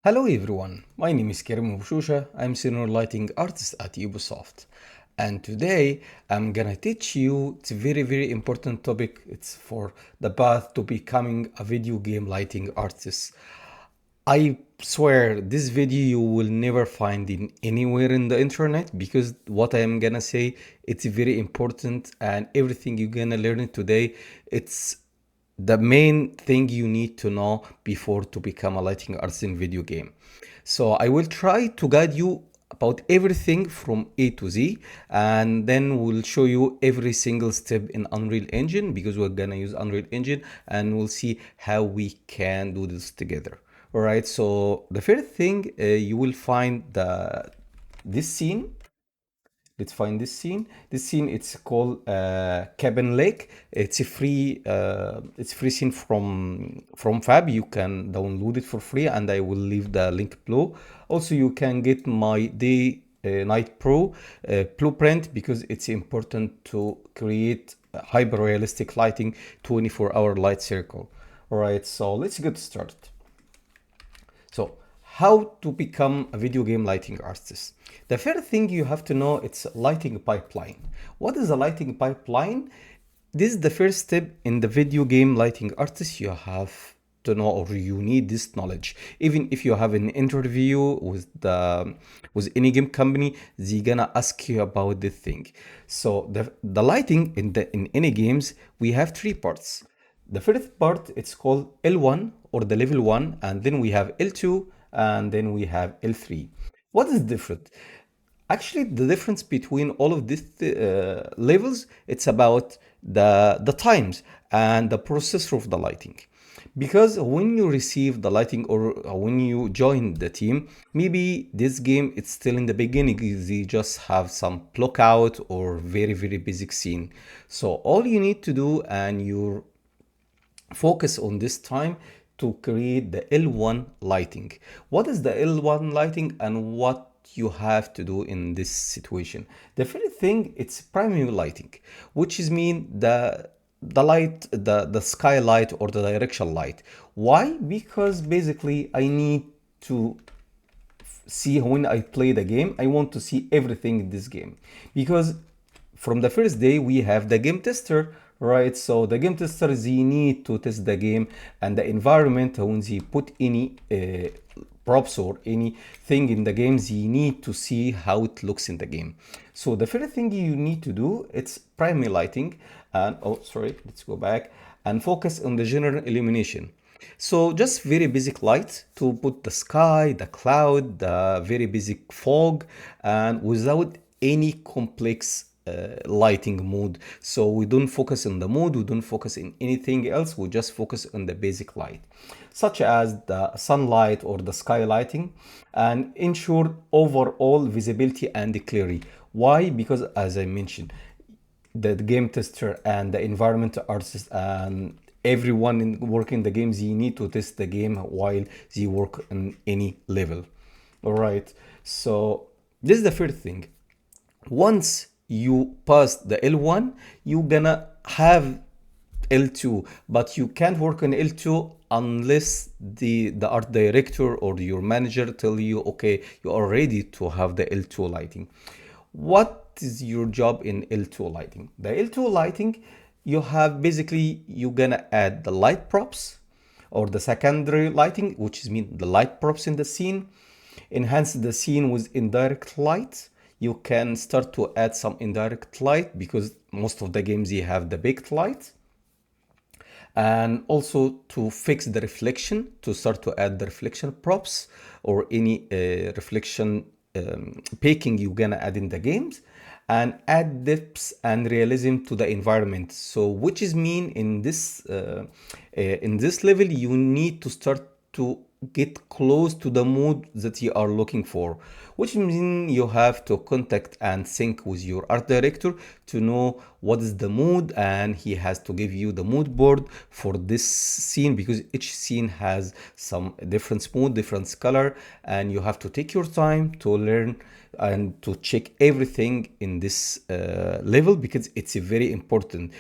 Hello everyone, my name is Karim Shousha. I'm senior lighting artist at Ubisoft. And today I'm gonna teach you it's a very important topic. It's for the path to becoming a video game lighting artist. I swear this video you will never find in anywhere in the internet because what I am gonna say it's very important and everything you're gonna learn today it's the main thing you need to know before to become a lighting artist in video game. So I will try to guide you about everything from A to Z, and then we'll show you every single step in Unreal Engine because we're gonna use Unreal Engine and we'll see how we can do this together. All right, so the first thing you will find this scene. Let's find this scene. This scene it's called Cabin Lake. It's free scene from Fab. You can download it for free, and I will leave the link below. Also, you can get my Day Night Pro blueprint because it's important to create hyper realistic lighting 24-hour light circle. All right, so let's get started. So, how to become a video game lighting artist? The first thing you have to know it's lighting pipeline. What is a lighting pipeline? This is the first step in the video game lighting artist. You have to know or you need this knowledge. Even if you have an interview with any game company, they're gonna ask you about this thing. So the lighting in any games we have three parts. The first part it's called L1 or the level 1, and then we have L2 and then we have L3. What is different? Actually, the difference between all of these levels, it's about the times and the processor of the lighting. Because when you receive the lighting or when you join the team, maybe this game it's still in the beginning. They just have some block out or very basic scene. So all you need to do and you focus on this time to create the L1 lighting. What is the L1 lighting and what you have to do in this situation? The first thing it's primary lighting, which is mean the light, the skylight or the directional light. Why? Because basically I need to see when I play the game, I want to see everything in this game because from the first day we have the game tester, right? So the game tester they need to test the game and the environment when they put any props or anything in the game they need to see how it looks in the game. So the first thing you need to do it's primary lighting and oh sorry, let's go back and focus on the general illumination. So just very basic light to put the sky, the cloud, the very basic fog, and without any complex lighting mode. So we don't focus on the mode, we don't focus in anything else, we just focus on the basic light, such as the sunlight or the sky lighting, and ensure overall visibility and clarity. Why? Because as I mentioned, the game tester and the environmental artist and everyone working the games they need to test the game while they work on any level. All right, so this is the first thing. Once you pass the L1 you're gonna have L2, but you can't work on L2 unless the art director or your manager tell you okay you are ready to have the L2 lighting. What is your job in L2 lighting? The L2 lighting you have basically you're gonna add the light props or the secondary lighting, which is mean the light props in the scene, enhance the scene with indirect light. You can start to add some indirect light because most of the games you have the baked light, and also to fix the reflection, to start to add the reflection props or any reflection baking you're gonna add in the games, and add depths and realism to the environment. So which is mean in this level you need to start to get close to the mood that you are looking for, which means you have to contact and sync with your art director to know what is the mood, and he has to give you the mood board for this scene because each scene has some different mood, different color, and you have to take your time to learn and to check everything in this level because it's very important.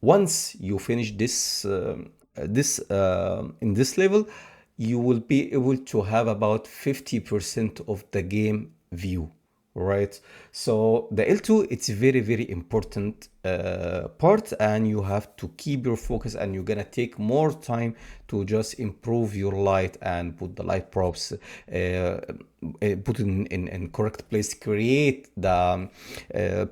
Once you finish this in this level, you will be able to have about 50% of the game view, right? So the L2, it's a very very important part, and you have to keep your focus, and you're gonna take more time to just improve your light and put the light props, put in correct place, create the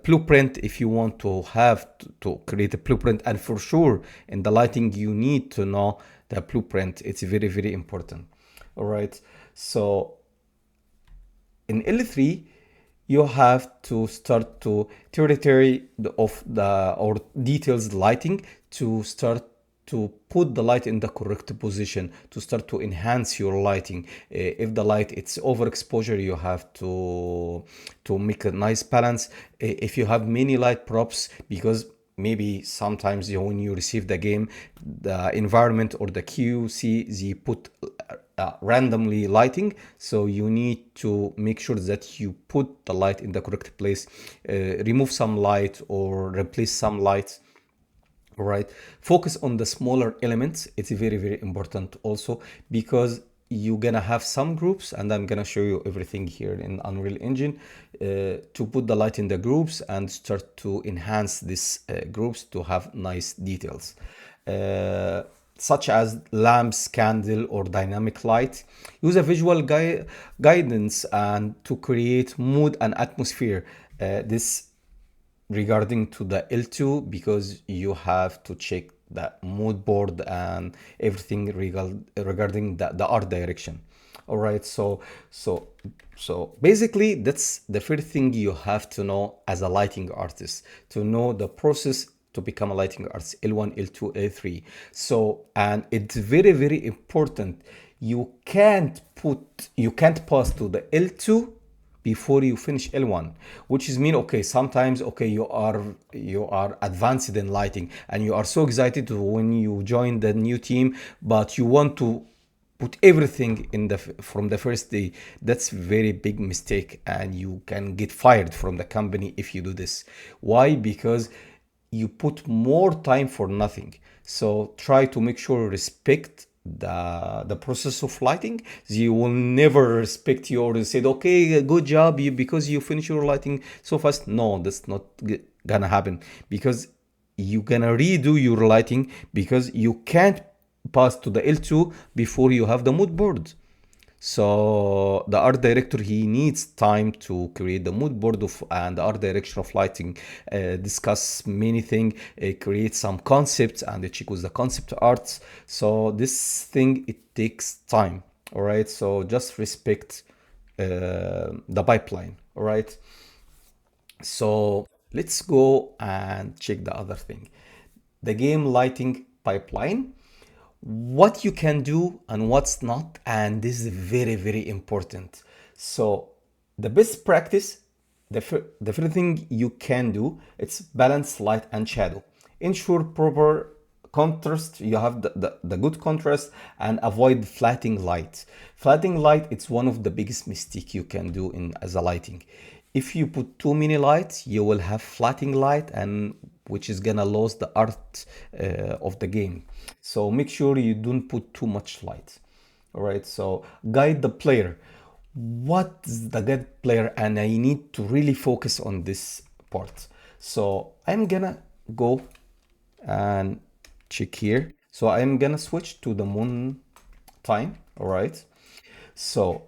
blueprint if you want to have to create a blueprint. And for sure in the lighting you need to know the blueprint. It's very very important. All right, so in L3 you have to start to territory of the or details lighting to start to put the light in the correct position, to start to enhance your lighting. If the light it's overexposure, you have to make a nice balance. If you have many light props, because maybe sometimes when you receive the game, the environment or the QC, they put randomly lighting, so you need to make sure that you put the light in the correct place, remove some light or replace some lights. All right, focus on the smaller elements. It's very very important also, because you're gonna have some groups, and I'm gonna show you everything here in Unreal Engine, to put the light in the groups and start to enhance these groups to have nice details, such as lamps, candle, or dynamic light. Use a visual guidance and to create mood and atmosphere. This regarding to the L2, because you have to check the mood board and everything regarding the art direction. All right, so basically that's the first thing you have to know as a lighting artist, to know the process to become a lighting artist: L1, L2, L3. So, and it's very very important, you can't pass to the L2 before you finish L1, which is mean, okay, sometimes, okay, you are advanced in lighting and you are so excited when you join the new team, but you want to put everything in the from the first day. That's very big mistake, and you can get fired from the company if you do this. Why? Because you put more time for nothing. So try to make sure you respect the process of lighting. They will never respect you or said, okay, good job, you because you finish your lighting so fast. No, that's not gonna happen, because you gonna redo your lighting, because you can't pass to the L2 before you have the mood board. So the art director, he needs time to create the mood board of and the art direction of lighting, discuss many things, create some concepts, and check with the concept arts. So this thing, it takes time. All right, so just respect the pipeline. All right, so let's go and check the other thing, the game lighting pipeline, what you can do and what's not. And this is very very important. So the best practice, the first thing you can do, it's balance light and shadow. Ensure proper contrast, you have the good contrast, and avoid flatting light. Flatting light, it's one of the biggest mistake you can do in as a lighting. If you put too many lights, you will have flatting light, and which is gonna lose the art of the game. So make sure you don't put too much light. All right, so guide the player. What's the guide player? And I need to really focus on this part. So I'm gonna go and check here. So I'm gonna switch to the moon time. All right, so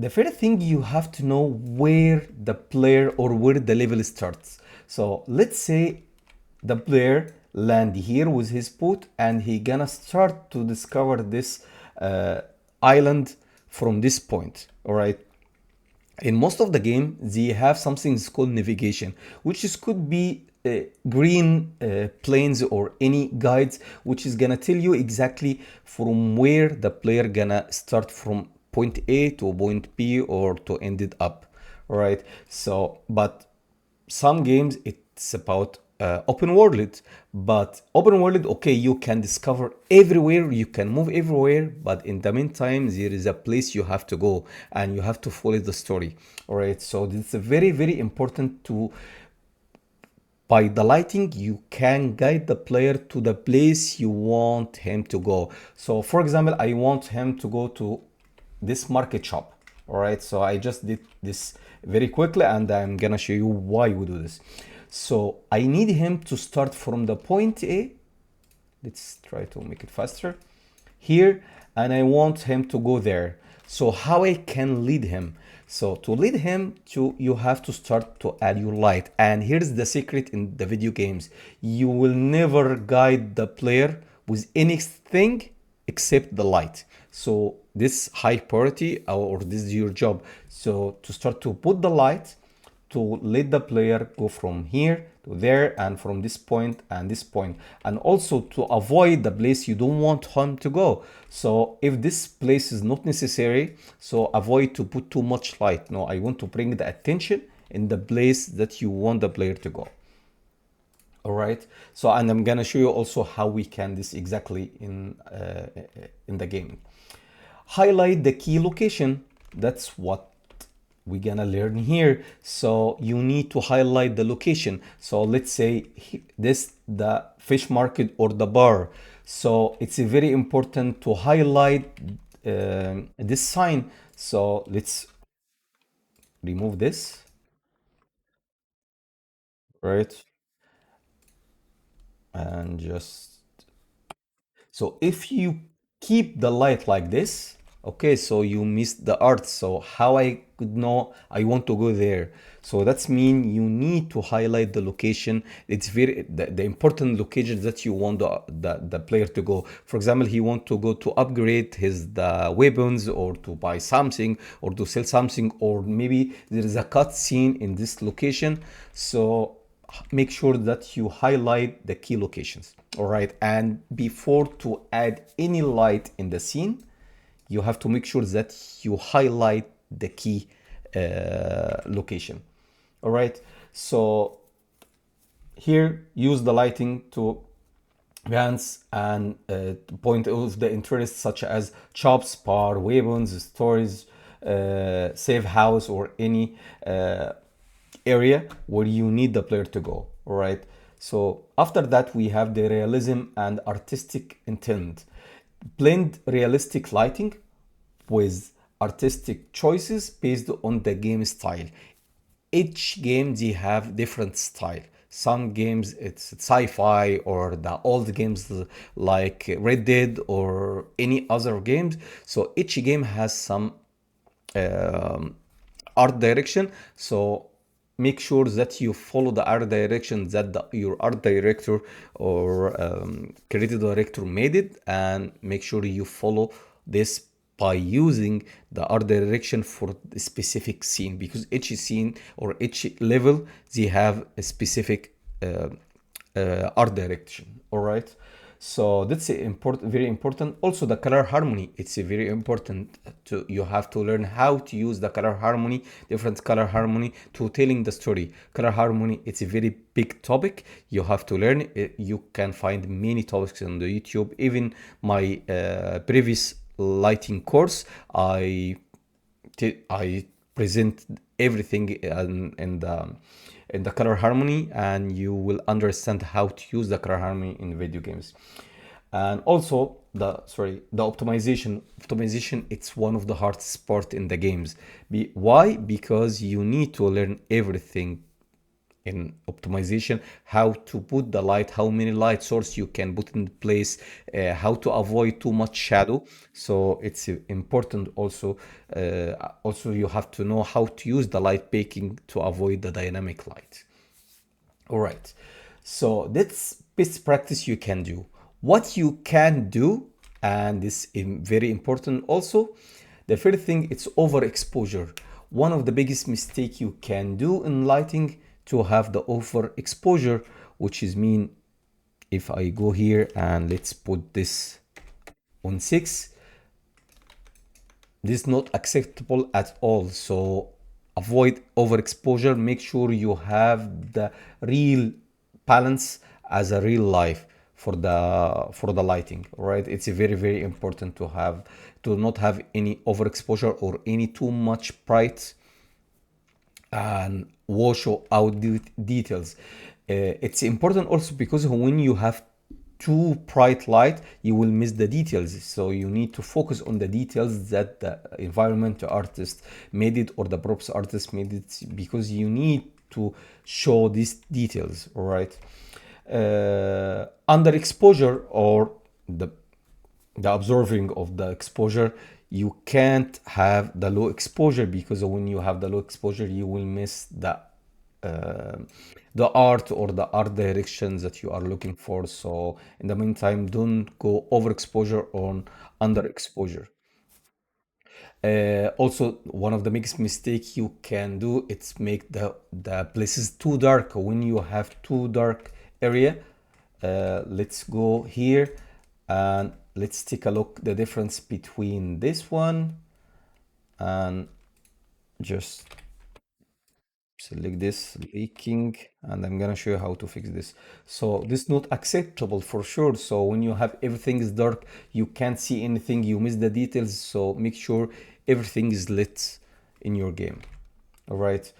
the first thing you have to know where the player or where the level starts. So let's say the player land here with his boat, and he gonna start to discover this island from this point. All right, in most of the game they have something called navigation, which is could be green planes or any guides, which is gonna tell you exactly from where the player gonna start from point A to point B or to end it up. All right, so but some games it's about open world, but open world, okay, you can discover everywhere, you can move everywhere, but in the meantime there is a place you have to go and you have to follow the story. All right, so this is very very important to By the lighting, you can guide the player to the place you want him to go. So for example, I want him to go to this market shop. All right, so I just did this very quickly, and I'm gonna show you why we do this. So I need him to start from the point A. Let's try to make it faster here, and I want him to go there. So how I can lead him? So to lead him to, you have to start to add your light. And here's the secret in the video games: you will never guide the player with anything except the light. So this high priority, or this is your job. So to start to put the light, to let the player go from here to there, and from this point and this point, and also to avoid the place you don't want him to go. So if this place is not necessary, so avoid to put too much light. No, I want to bring the attention in the place that you want the player to go. All right, so, and I'm gonna show you also how we can this exactly in the game. Highlight the key location. That's what we're gonna learn here. So you need to highlight the location. So let's say this the fish market or the bar. So it's very important to highlight this sign. So let's remove this, right? And just, so if you keep the light like this, okay, so you missed the art. So how I could know I want to go there? So that's mean you need to highlight the location. It's very the important location that you want the player to go. For example, he want to go to upgrade his the weapons, or to buy something, or to sell something, or maybe there is a cut scene in this location. So make sure that you highlight the key locations. All right, and before to add any light in the scene, you have to make sure that you highlight the key location. All right, so here use the lighting to enhance and point of the interest, such as shops, bar, weapons, stores, safe house, or any area where you need the player to go. All right, so after that we have the realism and artistic intent. Blend realistic lighting with artistic choices based on the game style. Each game they have different style. Some games it's sci-fi, or the old games like Red Dead or any other games. So each game has some um, art direction. So make sure that you follow the art direction that your art director or creative director made it, and make sure you follow this by using the art direction for the specific scene, because each scene or each level they have a specific art direction. All right, so that's important, very important. Also the color harmony, it's a very important to, you have to learn how to use the color harmony, different color harmony to telling the story. Color harmony, it's a very big topic, you have to learn it. You can find many topics on the YouTube. Even my previous lighting course, I present everything in the color harmony, and you will understand how to use the color harmony in video games. And also the optimization, it's one of the hardest part in the games. Why? Because you need to learn everything in optimization: how to put the light, how many light source you can put in place, how to avoid too much shadow. So it's important also. Also you have to know how to use the light baking to avoid the dynamic light. All right, so that's best practice you can do. What you can do, and this is very important also, the first thing, it's overexposure. One of the biggest mistake you can do in lighting, to have the overexposure, which is mean, if I go here and let's put this on 6, this is not acceptable at all. So avoid overexposure. Make sure you have the real balance as a real life for the lighting. Right, it's very important to not have any overexposure or any too much bright and wash out details. It's important also because when you have too bright light, you will miss the details. So you need to focus on the details that the environment artist made it or the props artist made it, because you need to show these details, all right? Under exposure, or the observing of the exposure, you can't have the low exposure, because when you have the low exposure you will miss uh, the art or the art directions that you are looking for. So in the meantime, don't go overexposure on underexposure. Also, one of the biggest mistake you can do, it's make the places too dark. When you have too dark area, let's go here and let's take a look the difference between this one and just select this leaking, and I'm gonna show you how to fix this. So this is not acceptable for sure. So when you have everything is dark, you can't see anything, you miss the details. So make sure everything is lit in your game. All right.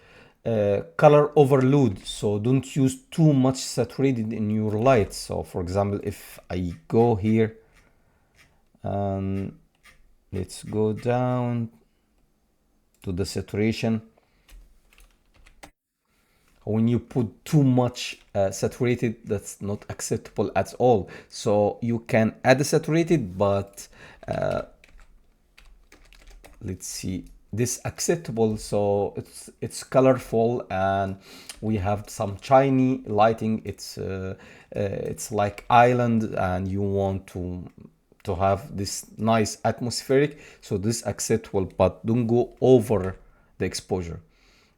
Color overload, so don't use too much saturated in your light. So for example, if I go here and let's go down to the saturation, when you put too much saturated, that's not acceptable at all. So you can add the saturated, but let's see, this acceptable, so it's colorful and we have some shiny lighting. It's like island and you want to have this nice atmospheric, so this acceptable, but don't go over the exposure.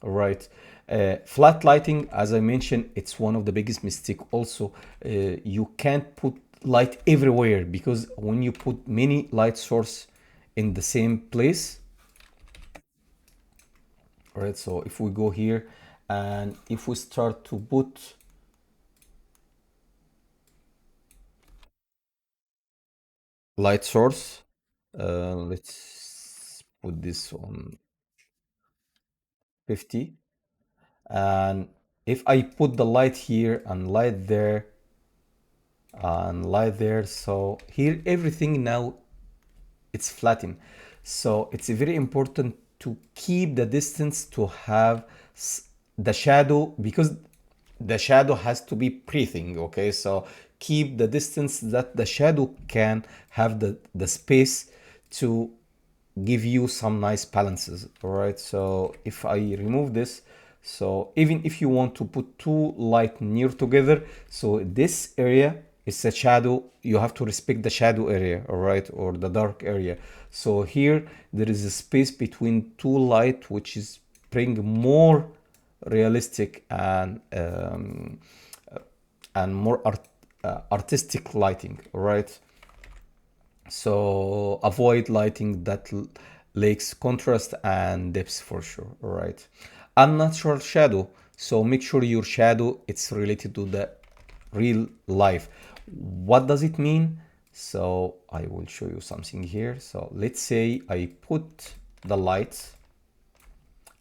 All right. Flat lighting, as I mentioned, it's one of the biggest mistake also. You can't put light everywhere, because when you put many light source in the same place, all right, so if we go here and if we start to put light source, let's put this on 50, and if I put the light here and light there and light there, so here everything now it's flattened. So it's very important to keep the distance to have the shadow, because the shadow has to be breathing. Okay, so keep the distance that the shadow can have the space to give you some nice balances. All right, so if I remove this, so even if you want to put two light near together, so this area is a shadow, you have to respect the shadow area, all right, or the dark area. So here there is a space between two light, which is bring more realistic and more artistic lighting, all right. So avoid lighting that lacks contrast and depth for sure, all right. Unnatural shadow, so make sure your shadow it's related to the real life. What does it mean? So I will show you something here. So let's say I put the light,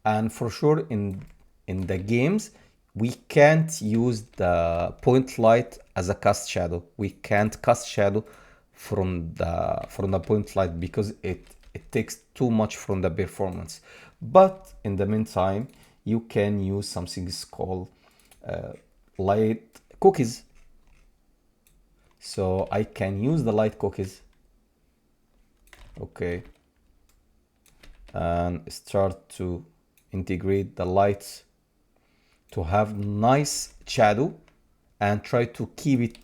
and for sure in the games we can't use the point light as a cast shadow. We can't cast shadow from the point light, because it takes too much from the performance. But in the meantime, you can use something called light cookies. So I can use the light cookies, okay, and start to integrate the lights to have nice shadow, and try to keep it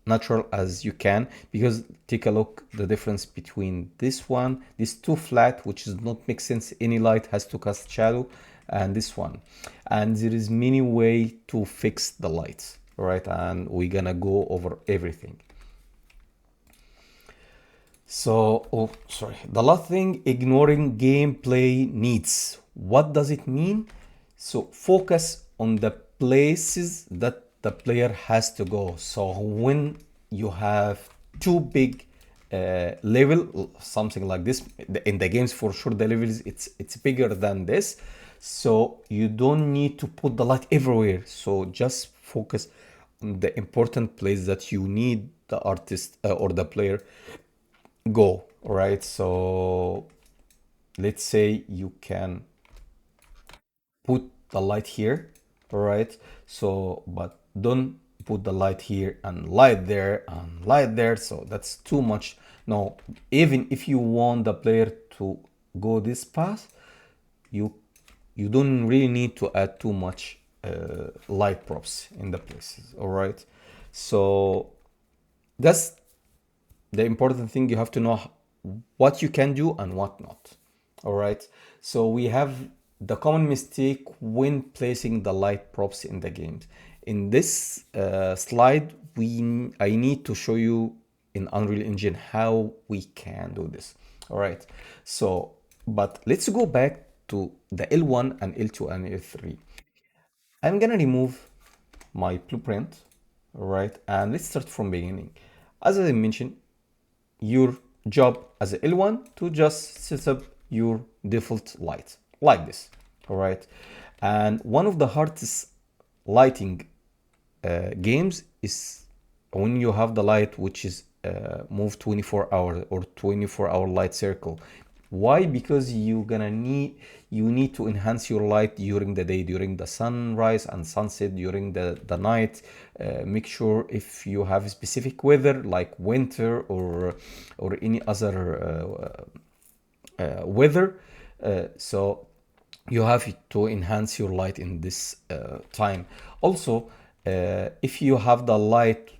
natural as you can, because take a look the difference between this one, this too flat, which does not make sense, any light has to cast shadow, and this one. And there is many way to fix the lights, right, and we're gonna go over everything. So, oh, sorry. The last thing, ignoring gameplay needs. What does it mean? So, focus on the places that the player has to go. So, when you have too big level, something like this, in the games for sure, the levels it's bigger than this. So, you don't need to put the light everywhere. So, just focus on the important place that you need the artist or the player go. All right, so let's say you can put the light here. All right, so but don't put the light here and light there and light there, so that's too much. No, even if you want the player to go this path, you you don't really need to add too much light props in the places. All right, so that's the important thing. You have to know what you can do and what not. All right, so we have the common mistake when placing the light props in the games. In this slide, I need to show you in Unreal Engine how we can do this. All right, so but let's go back to the L1 and L2 and L3. I'm gonna remove my blueprint. All right, and let's start from beginning. As I mentioned, your job as a L1 to just set up your default light like this. All right, and one of the hardest lighting games is when you have the light which is move 24 hour or 24-hour light circle. Why? Because you need to enhance your light during the day, during the sunrise and sunset, during the night. Make sure if you have specific weather like winter or any other weather, so you have to enhance your light in this time. Also, if you have the light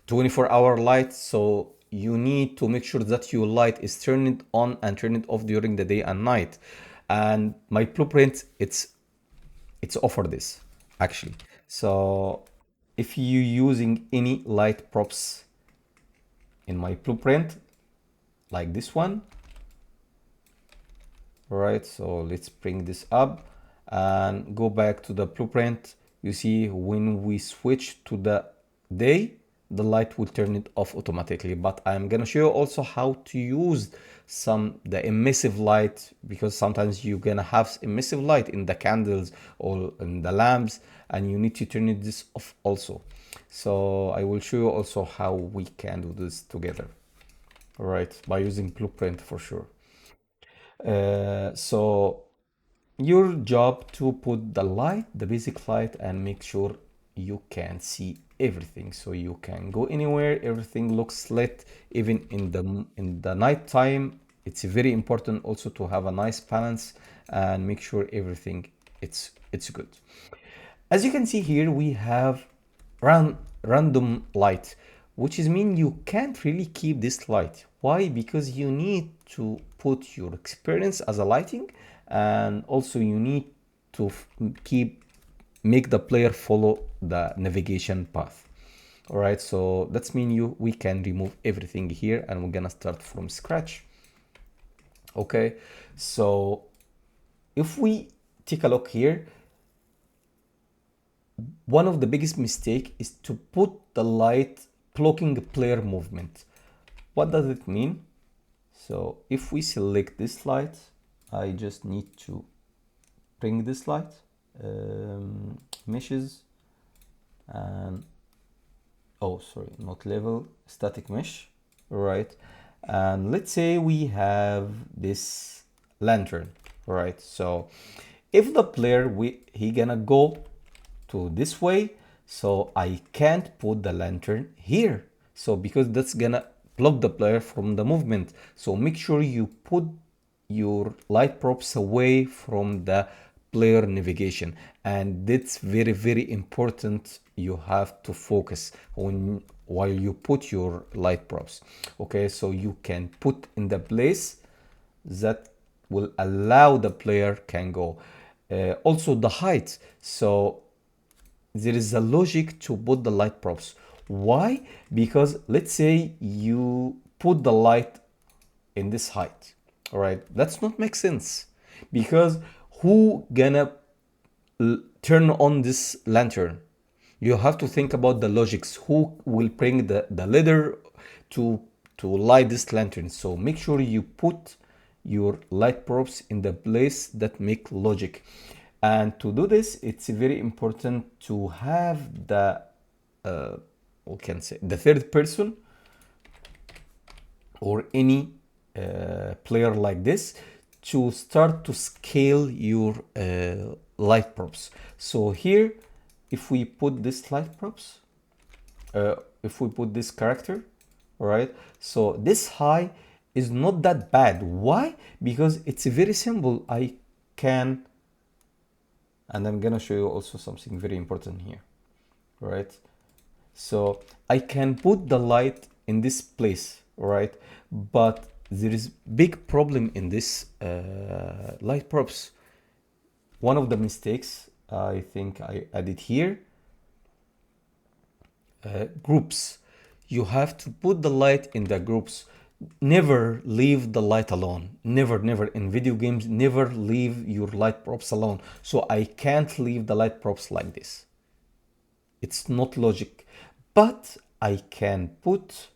24-hour light, so you need to make sure that your light is turned on and turned off during the day and night. And my blueprint, it's offer this actually. So if you using any light props in my blueprint like this one, all right, so let's bring this up and go back to the blueprint. You see when we switch to the day, the light will turn it off automatically. But I'm gonna show you also how to use the emissive light, because sometimes you're gonna have emissive light in the candles or in the lamps and you need to turn this off also. So I will show you also how we can do this together, all right, by using blueprint for sure. So your job to put the light, the basic light, and make sure you can see everything, so you can go anywhere, everything looks lit even in the night time. It's very important also to have a nice balance and make sure everything it's good. As you can see here, we have random light, which is mean you can't really keep this light. Why? Because you need to put your experience as a lighting, and also you need to make the player follow the navigation path. All right, so that's mean we can remove everything here and we're gonna start from scratch. Okay, so if we take a look here, one of the biggest mistake is to put the light blocking player movement. What does it mean? So if we select this light, I just need to bring this light, meshes, and oh sorry, not level, static mesh, right? And let's say we have this lantern, right? So if the player he gonna go to this way, so I can't put the lantern here, so because that's gonna block the player from the movement. So make sure you put your light props away from the player navigation, and that's very important. You have to focus on while you put your light props. Okay, so you can put in the place that will allow the player can go. Also the height, so there is a logic to put the light props. Why? Because let's say you put the light in this height, all right, that's not make sense, because who gonna turn on this lantern? You have to think about the logics. Who will bring the ladder to light this lantern? So make sure you put your light props in the place that make logic. And to do this, it's very important to have the we can say the third person or any player like this to start to scale your light props. So here, if we put this light props, if we put this character, all right, so this high is not that bad. Why? Because it's very simple. I can, and I'm gonna show you also something very important here, all right? So I can put the light in this place, all right? But there is big problem in this light props. One of the mistakes I think I added here, groups. You have to put the light in the groups. Never leave the light alone. Never, never in video games, never leave your light props alone. So I can't leave the light props like this. It's not logic, but I can put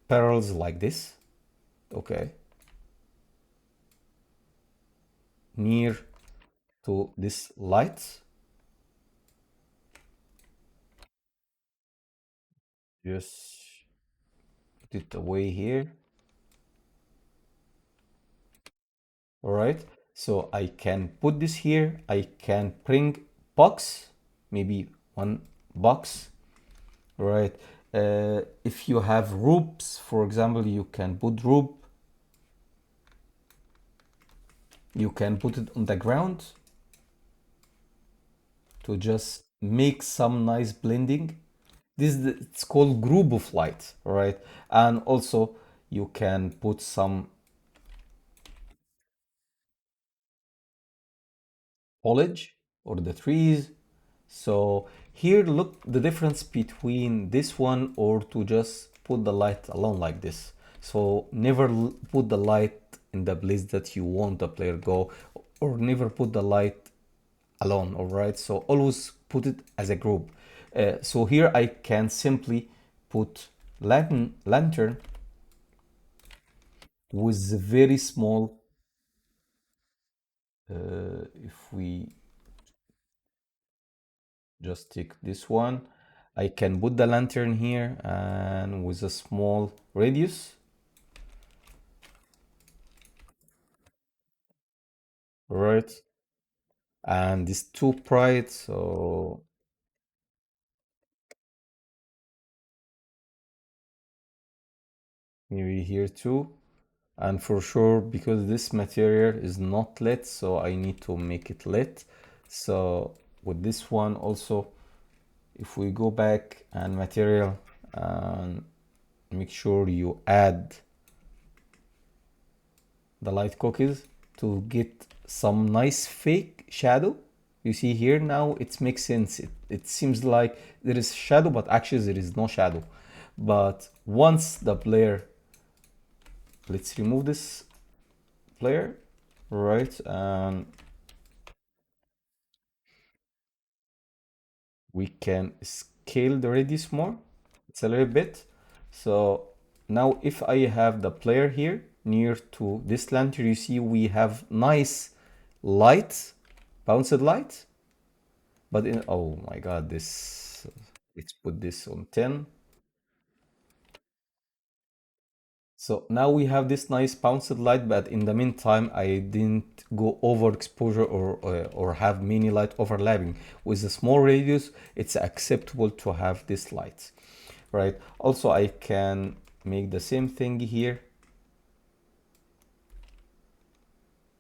parallels like this, okay, near to this light. Just put it away here. All right. So I can put this here. I can bring box, maybe one box. All right. If you have ropes, for example, you can put rope. You can put it on the ground to just make some nice blending. It's called group of light, all right? And also you can put some foliage or the trees. So here, look the difference between this one or to just put the light alone like this. So never put the light in the place that you want the player go, or never put the light alone, all right? So always put it as a group. So here I can simply put lantern with a very small, if we just take this one, I can put the lantern here and with a small radius. Right. And it's too bright, so maybe here too. And for sure, because this material is not lit, so I need to make it lit. So with this one also, if we go back and material and make sure you add the light cookies to get some nice fake shadow. You see here now it makes sense. It seems like there is shadow, but actually there is no shadow. But once the player, let's remove this player, right? And we can scale the radius more. It's a little bit. So now if I have the player here near to this lantern, you see we have nice light, bounced light. But in, oh my God, this, let's put this on 10. So now we have this nice bounced light, but in the meantime, I didn't go overexposure or have many light overlapping. With a small radius, it's acceptable to have this light, right? Also, I can make the same thing here,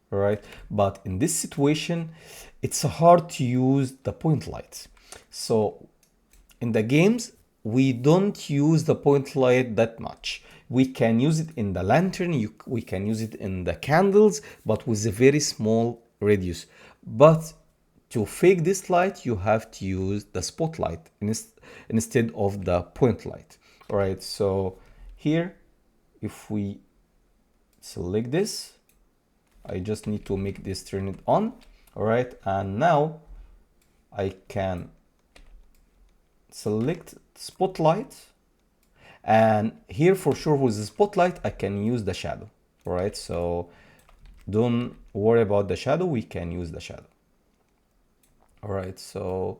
right? But in this situation, it's hard to use the point light. So in the games, we don't use the point light that much. We can use it in the lantern, we can use it in the candles, but with a very small radius. But to fake this light, you have to use the spotlight instead of the point light. All right, so here, if we select this, I just need to make this turn it on. All right, and now I can select spotlight, and here for sure with the spotlight I can use the shadow. All right, so don't worry about the shadow, we can use the shadow. All right, so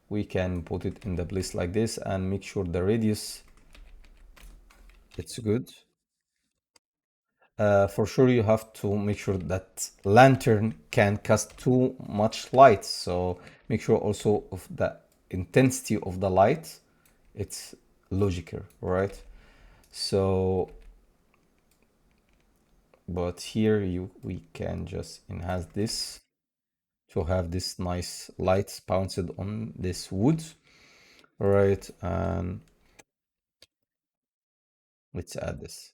we can put it in the place like this and make sure the radius it's good. For sure you have to make sure that lantern can cast too much light, so make sure also of the intensity of the light it's logical, right? So but here you we can just enhance this to have this nice light bounced on this wood. All right, and let's add this.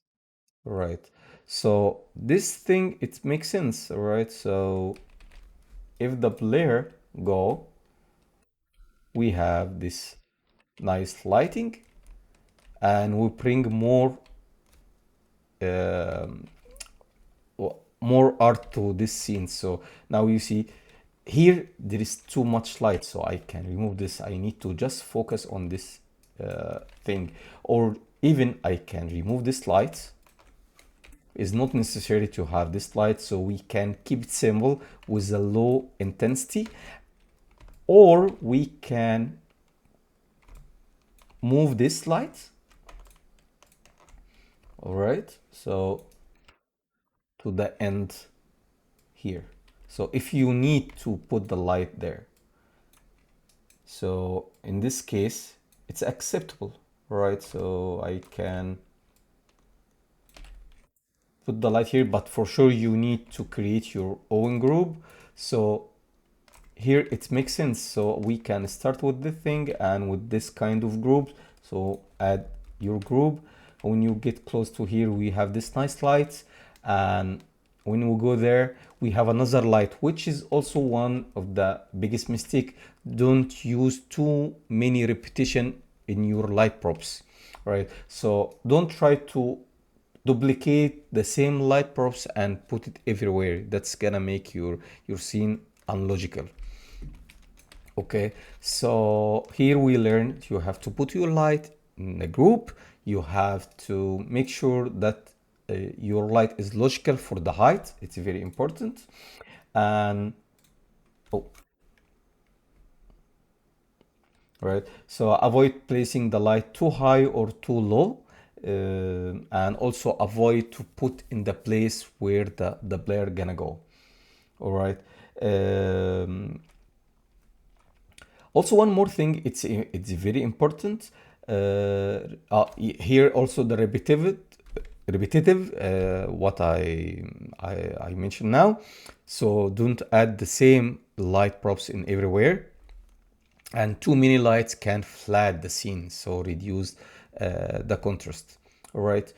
All right, so this thing it makes sense. All right, so if the player go, we have this nice lighting and we bring um, more art to this scene. So now you see here there is too much light, so I can remove this. I need to just focus on this thing, or even I can remove this light. It's not necessary to have this light, so we can keep it simple with a low intensity, or we can move this light. All right, so to the end here. So if you need to put the light there, so in this case it's acceptable, right? So I can put the light here, but for sure you need to create your own group. So here it makes sense, so we can start with the thing and with this kind of group. So add your group. When you get close to here we have this nice light, and when we go there we have another light, which is also one of the biggest mistake. Don't use too many repetition in your light props, right? So don't try to duplicate the same light props and put it everywhere. That's gonna make your scene unlogical. Okay, so here we learned you have to put your light in a group. You have to make sure that your light is logical for the height. It's very important. And oh, right. So avoid placing the light too high or too low. And also avoid to put in the place where the player gonna go. All right. Um, Also, one more thing, it's very important. Here also the repetitive what I mentioned now. So don't add the same light props in everywhere, and too many lights can flat the scene, so reduce the contrast. All right.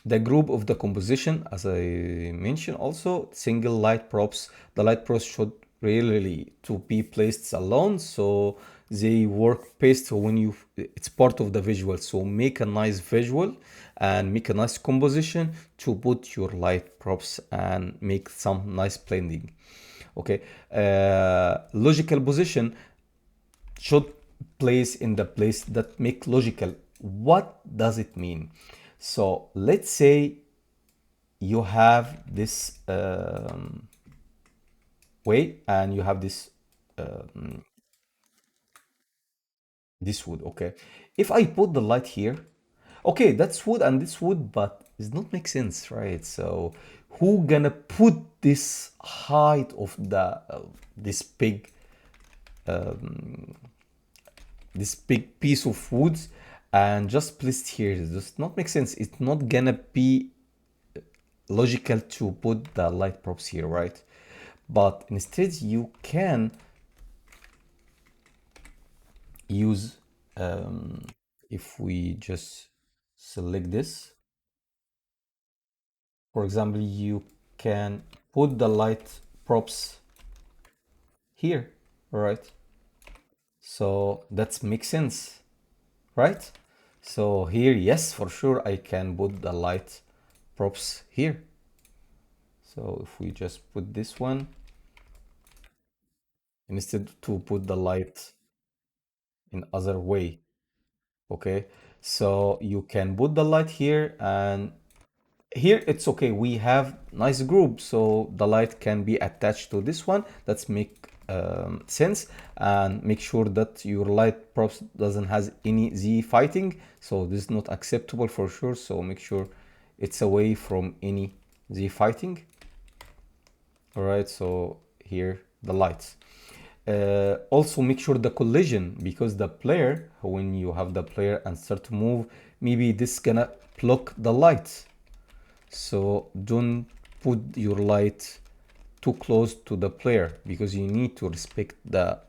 The group of the composition, as I mentioned, also single light props. The light props should really to be placed alone, so they work best when you it's part of the visual. So make a nice visual and make a nice composition to put your light props and make some nice blending. Okay, logical position should place in the place that make logical. What does it mean? So let's say you have this way and you have this wood. Okay, if I put the light here, okay, that's wood and this wood, but it not make sense, right? So who gonna put this height of the this big piece of wood and just placed here? It does not make sense. It's not gonna be logical to put the light props here, right? But instead you can use if we just select this, for example, you can put the light props here, right? So that makes sense, right? So here, yes, for sure I can put the light props here. So if we just put this one instead to put the light in other way. Okay, so you can put the light here and here it's okay, we have nice group, so the light can be attached to this one. Let's make sense and make sure that your light props doesn't has any Z fighting, so this is not acceptable for sure, so make sure it's away from any Z fighting. All right, so here the lights. Also make sure the collision, because the player, when you have the player and start to move, maybe this gonna block the lights. So don't put your light too close to the player, because you need to respect the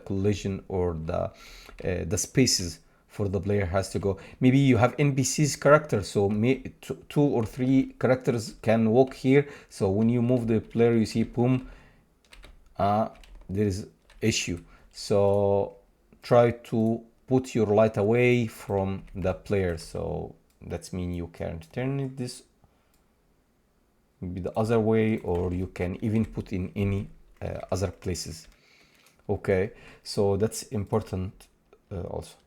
collision or the spaces for the player has to go. Maybe you have NPC's character, so two or three characters can walk here. So when you move the player, you see boom, there is issue. So try to put your light away from the player. So that means you can turn it this maybe the other way, or you can even put in any other places. Okay, so that's important also.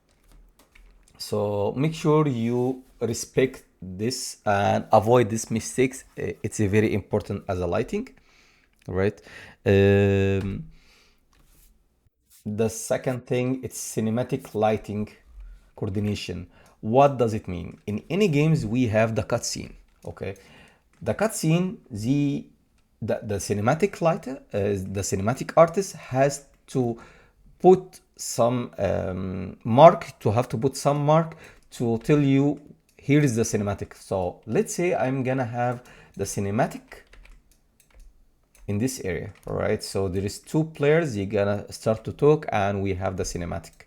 So make sure you respect this and avoid these mistakes. It's a very important as a lighting, right? The second thing, it's cinematic lighting coordination. What does it mean? In any games, we have the cutscene. Okay, the cutscene, the cinematic lighter, the cinematic artist has to put some mark, to have to put some mark to tell you here is the cinematic. So let's say I'm gonna have the cinematic in this area. All right, so there is two players, you're gonna start to talk and we have the cinematic.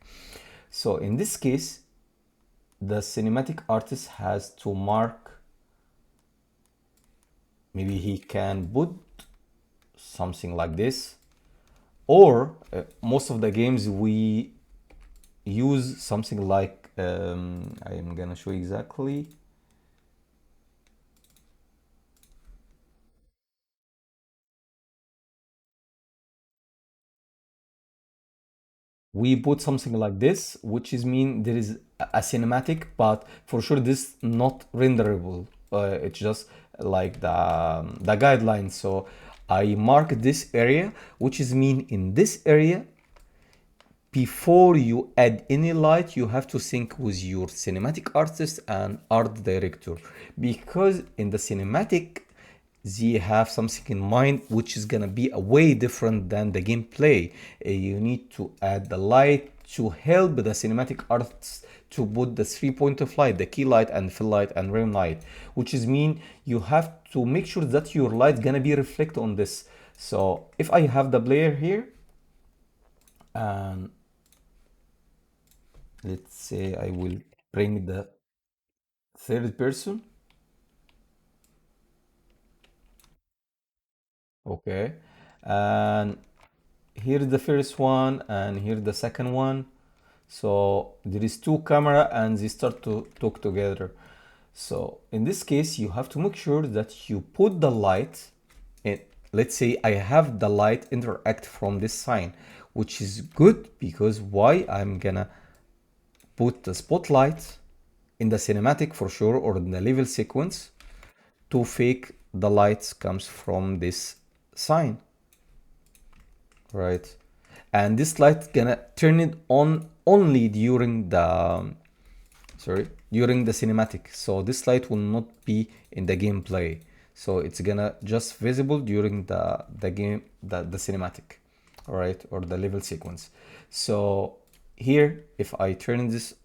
So in this case, the cinematic artist has to mark, maybe he can put something like this, or most of the games we use something like I am gonna show you exactly. We put something like this, which is mean there is a cinematic, but for sure this not renderable. It's just like the guidelines. So I mark this area, which is mean in this area, before you add any light, you have to sync with your cinematic artist and art director, because in the cinematic they have something in mind which is gonna be a way different than the gameplay. You need to add the light to help the cinematic artists to put the 3 point of light, the key light and fill light and rim light, which is mean you have to make sure that your light gonna be reflect on this. So if I have the player here, and let's say I will bring the third person. Okay, and here's the first one and here's the second one. So there is two camera and they start to talk together. So in this case, you have to make sure that you put the light in. Let's say I have the light interact from this sign, which is good, because why? I'm gonna put the spotlight in the cinematic for sure, or in the level sequence, to fake the lights comes from this sign, right? And this light gonna turn it on only during the during the cinematic. So this light will not be in the gameplay, so it's gonna just visible during the game, the cinematic, all right, or the level sequence. So here, if I turn this,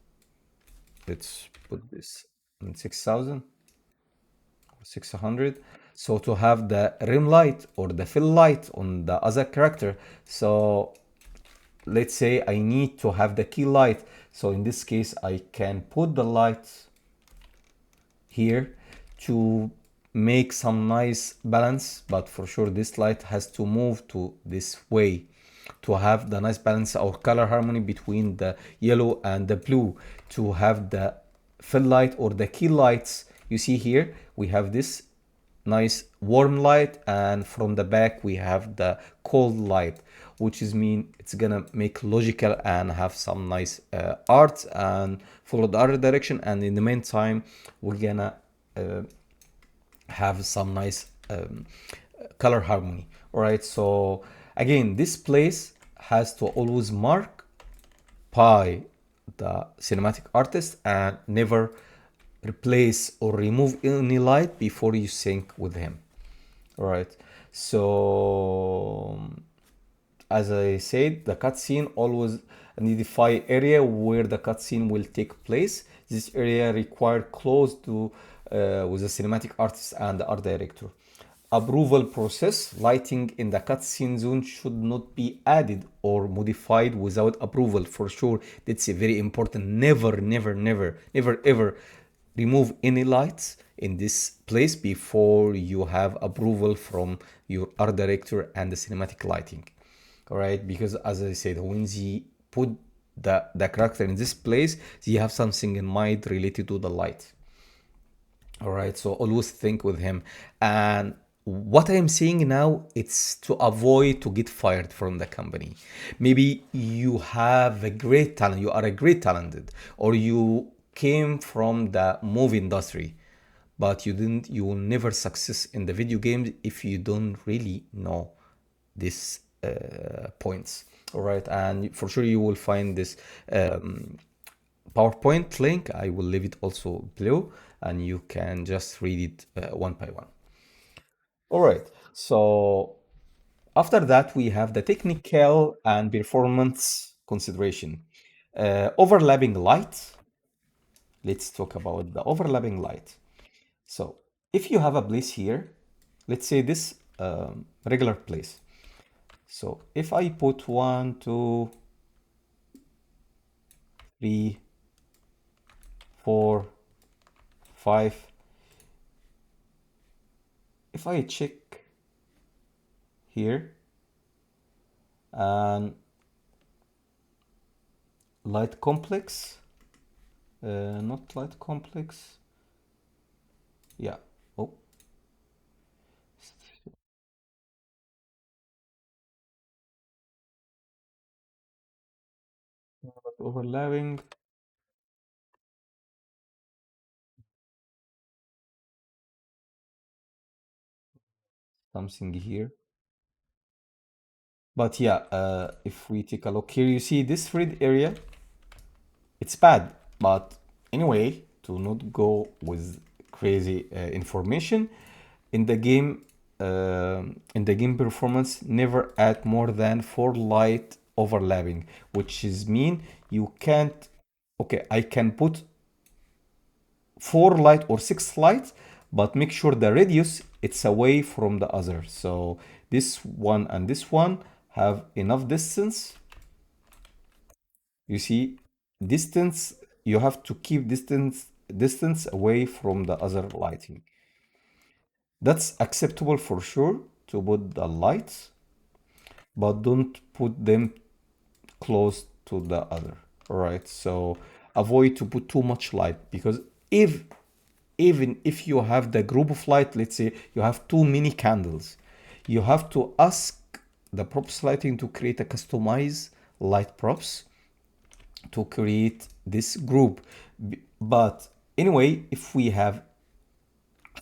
let's put this in 6000 or 600, so to have the rim light or the fill light on the other character. So let's say I need to have the key light, so in this case I can put the light here to make some nice balance, but for sure this light has to move to this way to have the nice balance or color harmony between the yellow and the blue, to have the fill light or the key lights. You see here we have this nice warm light, and from the back we have the cold light, which is mean it's gonna make logical and have some nice art and follow the other direction. And in the meantime, we're gonna have some nice color harmony. All right, so again, this place has to always mark by the cinematic artist and never replace or remove any light before you sync with him. All right, so as I said, the cutscene always identify area where the cutscene will take place. This area required close to with the cinematic artist and the art director. Approval process. Lighting in the cutscene zone should not be added or modified without approval. For sure, that's a very important. Never, never, never, never, ever remove any lights in this place before you have approval from your art director and the cinematic lighting. All right, because as I said, when they put the character in this place, they have something in mind related to the light. All right, so always think with him. And what I am saying now, it's to avoid to get fired from the company. Maybe you have a great talent, you are a great talented, or you came from the movie industry, but you will never success in the video games if you don't really know these points. All right, and for sure you will find this PowerPoint link. I will leave it also below, and you can just read it one by one. All right, so after that we have the technical and performance consideration. Overlapping light. Let's talk about the overlapping light. So if you have a place here, let's say this regular place. So if I put 1, 2, 3, 4, 5, if I check here and light complex, not light complex, yeah, oh, overlapping, something here. But yeah, if we take a look here, you see this red area, it's bad. But anyway, to not go with crazy information, in the game, in the game performance, never add more than 4 light overlapping, which is mean you can't. Okay, I can put 4 light or 6 lights, but make sure the radius it's away from the other. So this one and this one have enough distance. You see, distance, you have to keep distance away from the other lighting. That's acceptable for sure to put the lights, but don't put them close to the other. All right, so avoid to put too much light, because if even if you have the group of light, let's say you have too many candles, you have to ask the props lighting to create a customized light props to create this group. But anyway, if we have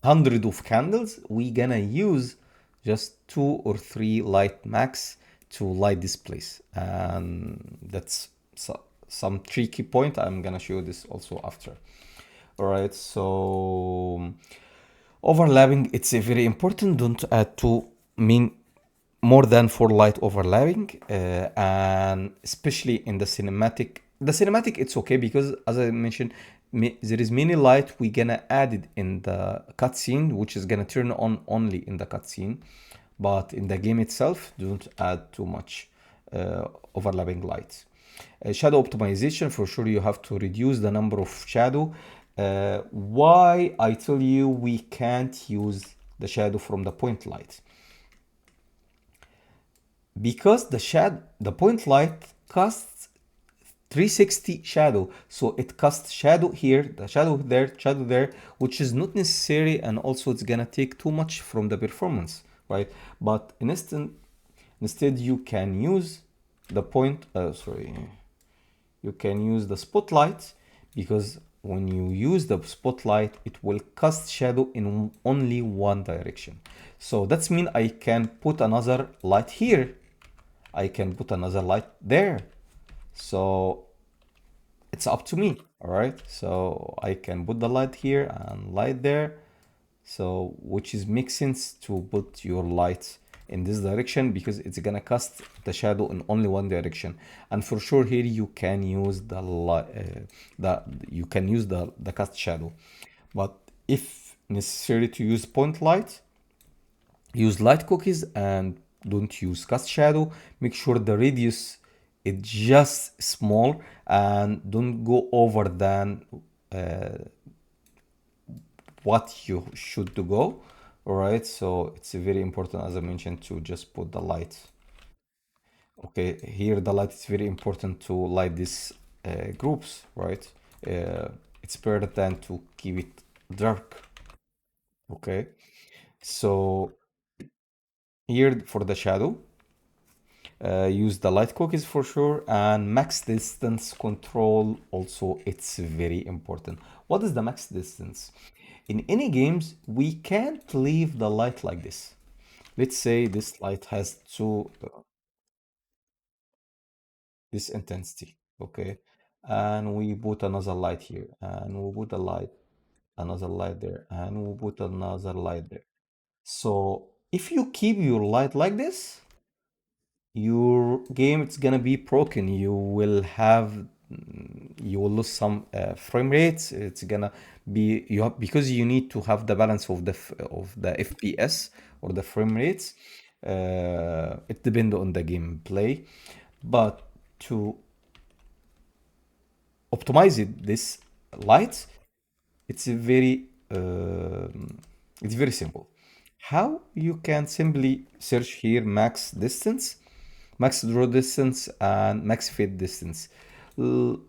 100 of candles, we gonna use just 2 or 3 light max to light this place, and that's some tricky point. I'm gonna show this also after. All right, so overlapping, it's a very important. Don't add to mean more than 4 light overlapping, and especially in the cinematic. The cinematic, it's okay because as I mentioned, there is many light we gonna add it in the cutscene, which is gonna turn on only in the cutscene. But in the game itself, don't add too much overlapping lights. Shadow optimization, for sure you have to reduce the number of shadow. Why I tell you we can't use the shadow from the point light? Because the point light casts 360 shadow, so it casts shadow here, the shadow there, which is not necessary, and also it's gonna take too much from the performance, right? But instead you can use the point, you can use the spotlight, because when you use the spotlight, it will cast shadow in only one direction. So that's mean I can put another light here. I can put another light there. So it's up to me. All right. So I can put the light here and light there. So which is makes sense to put your light in this direction because it's gonna cast the shadow in only one direction. And for sure here you can use the light, you can use the cast shadow. But if necessary to use point light, use light cookies and don't use cast shadow. Make sure the radius is just small and don't go over than what you should to go. All right, so it's very important, as I mentioned, to just put the light. Okay, here the light is very important to light these groups, right? It's better than to keep it dark. Okay, so here for the shadow, use the light cookies for sure, and max distance control also, it's very important. What is the max distance? In any games, we can't leave the light like this. Let's say this light has this intensity, okay? And we put another light here, and we put a light, another light there, and we put another light there. So if you keep your light like this, your game it's gonna be broken. You will have you will lose some frame rates. It's gonna be you have, because you need to have the balance of of the FPS or the frame rates. It depends on the gameplay, but to optimize it, this light, it's a very it's very simple. How you can simply search here max distance, max draw distance, and max fade distance. L-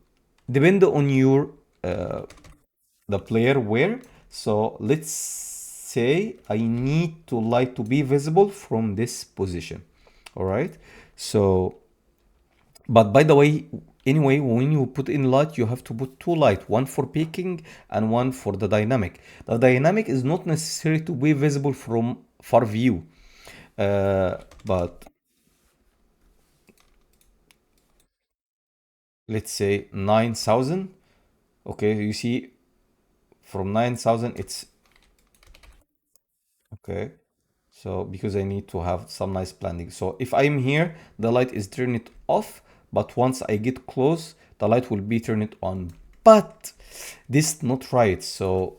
Depend on your the player where. So let's say I need to light to be visible from this position. All right. So but by the way, anyway, when you put in light, you have to put two light, one for peaking and one for the dynamic. The dynamic is not necessary to be visible from far view, but let's say 9,000. Okay, you see from 9,000, it's okay. So because I need to have some nice blending. So if I'm here, the light is turned it off, but once I get close, the light will be turned on. But this is not right. So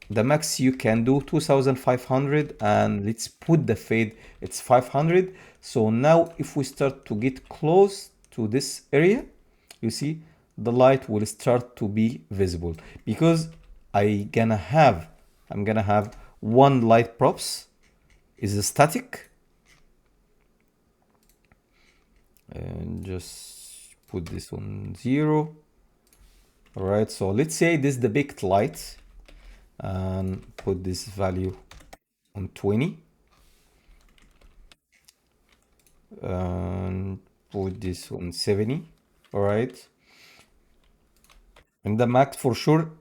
the max you can do 2500, and let's put the fade, it's 500. So now if we start to get close to this area, you see the light will start to be visible because I'm gonna have one light props is static, and just put this on 0. All right, so let's say this is the big light, and put this value on 20, and put this on 70. All right, and the max for sure.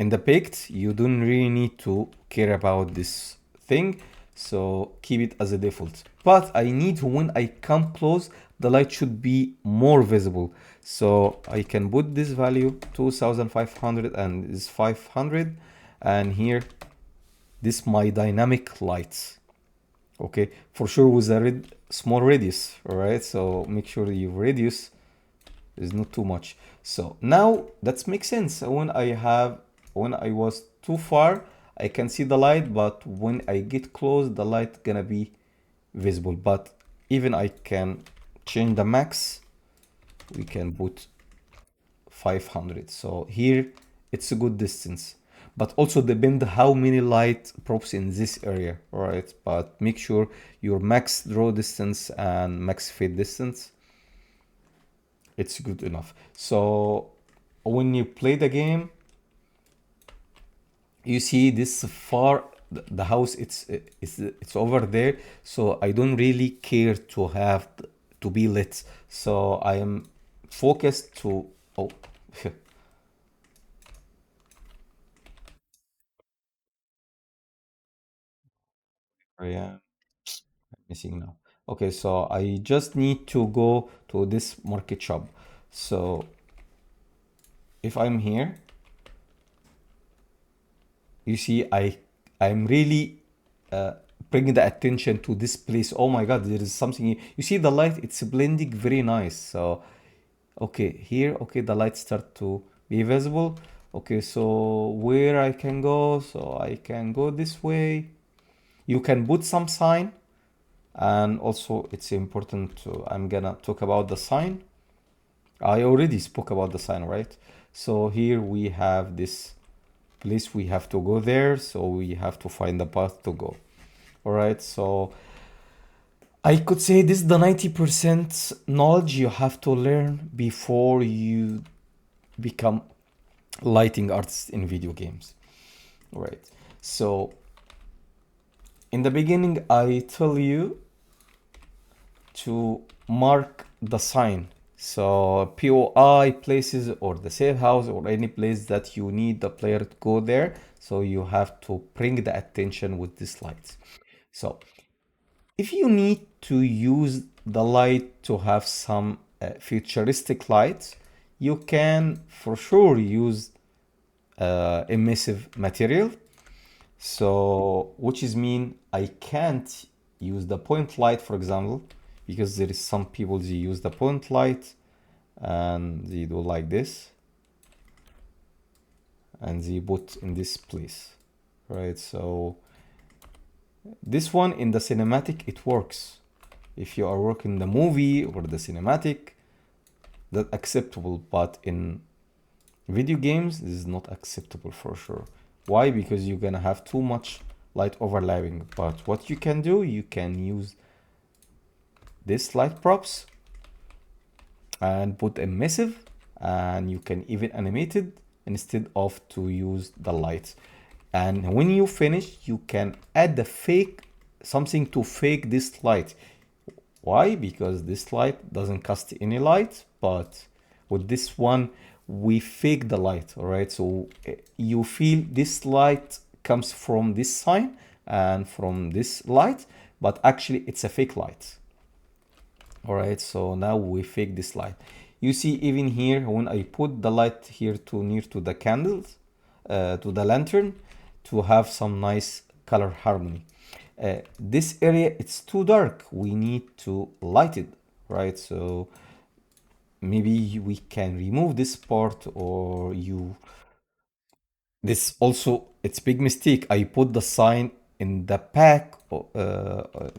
In the picked, you don't really need to care about this thing, so keep it as a default. But I need, when I come close, the light should be more visible. So I can put this value 2500 and is 500, and here this my dynamic light. Okay, for sure with a small radius. All right, so make sure your radius is not too much. So now that makes sense. When I was too far, I can see the light, but when I get close, the light gonna be visible. But even I can change the max. We can put 500. So here it's a good distance, but also depend how many light props in this area. All right, but make sure your max draw distance and max fade distance, it's good enough. So when you play the game, you see this far, the house, it's over there. So I don't really care to have to be lit. So I am focused to, oh, I am missing now. Okay, so I just need to go to this market shop. So if I'm here, you see I'm really uh, bringing the attention to this place. Oh my god, there is something here. You see the light, it's blending very nice. So okay, here, okay, the lights start to be visible. Okay, so where I can go? So I can go this way. You can put some sign, and also it's important to, I'm gonna talk about the sign. I already spoke about the sign, right? So here we have this place we have to go there, so we have to find the path to go. All right, so I could say this is the 90% knowledge you have to learn before you become lighting artist in video games. All right, so in the beginning I tell you to mark the sign. So POI places or the safe house or any place that you need the player to go there. So you have to bring the attention with these lights. So if you need to use the light to have some futuristic lights, you can for sure use emissive material. So, which is mean I can't use the point light, for example, because there is some people they use the point light and they do like this and they put in this place, right? So this one in the cinematic it works. If you are working the movie or the cinematic, that's acceptable, but in video games this is not acceptable for sure. Why? Because you're gonna have too much light overlapping. But what you can do, you can use this light props and put emissive, and you can even animate it instead of to use the lights. And when you finish, you can add the fake something to fake this light. Why? Because this light doesn't cast any light, but with this one we fake the light. All right, so you feel this light comes from this sign and from this light, but actually it's a fake light. All right, so now we fake this light. You see even here when I put the light here to near to the candles, to the lantern, to have some nice color harmony. This area it's too dark, we need to light it, right? So maybe we can remove this part, or you, this also it's big mistake, I put the sign in the back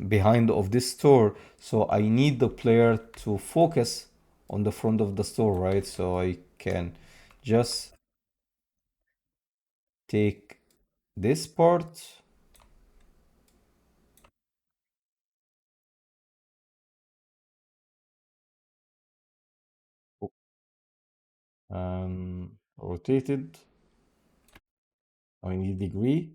behind of this store, so I need the player to focus on the front of the store, right? So I can just take this part and rotate it 90 degree.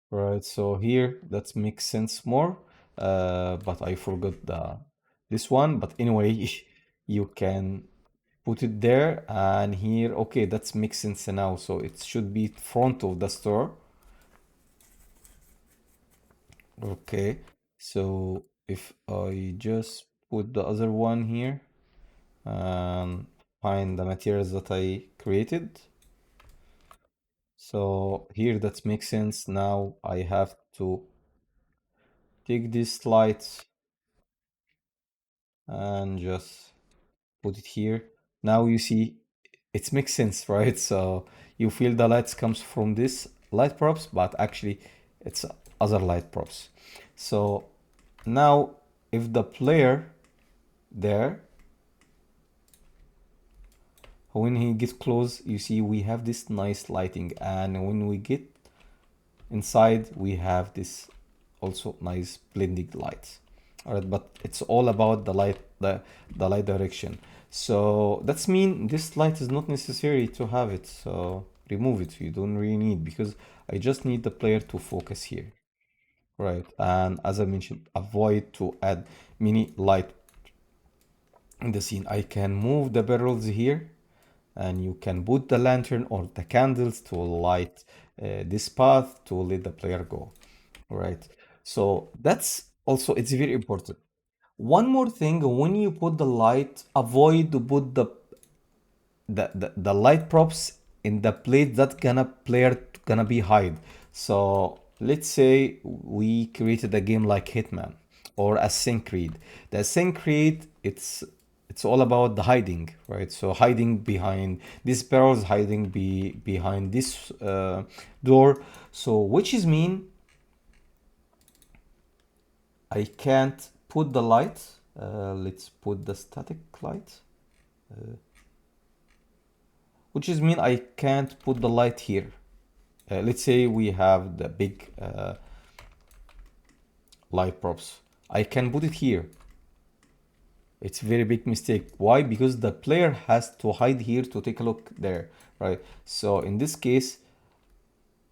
Right, so here that makes sense more, but I forgot the this one. But anyway, you can put it there and here. Okay, that makes sense now. So it should be front of the store. Okay, so if I just put the other one here and find the materials that I created. So here that makes sense. Now I have to take these lights and just put it here. Now you see it makes sense, right? So you feel the lights comes from this light props, but actually it's other light props. So now if the player there, when he gets close, you see we have this nice lighting, and when we get inside we have this also nice blending lights. All right, but it's all about the light, the light direction. So that's mean this light is not necessary to have it, so remove it, you don't really need, because I just need the player to focus here, right? And as I mentioned, avoid to add many light in the scene. I can move the barrels here and you can put the lantern or the candles to light this path to let the player go. All right. So that's also, it's very important. One more thing, when you put the light, avoid to put the light props in the place that gonna player gonna be hide. So let's say we created a game like Hitman or Assassin's Creed. The Assassin's Creed, it's all about the hiding, right? So hiding behind these barrels, hiding behind this door. So which is mean I can't put the light. Let's put the static light, which is mean I can't put the light here. Let's say we have the big light props. I can put it here. It's very big mistake. Why? Because the player has to hide here to take a look there, right? So in this case,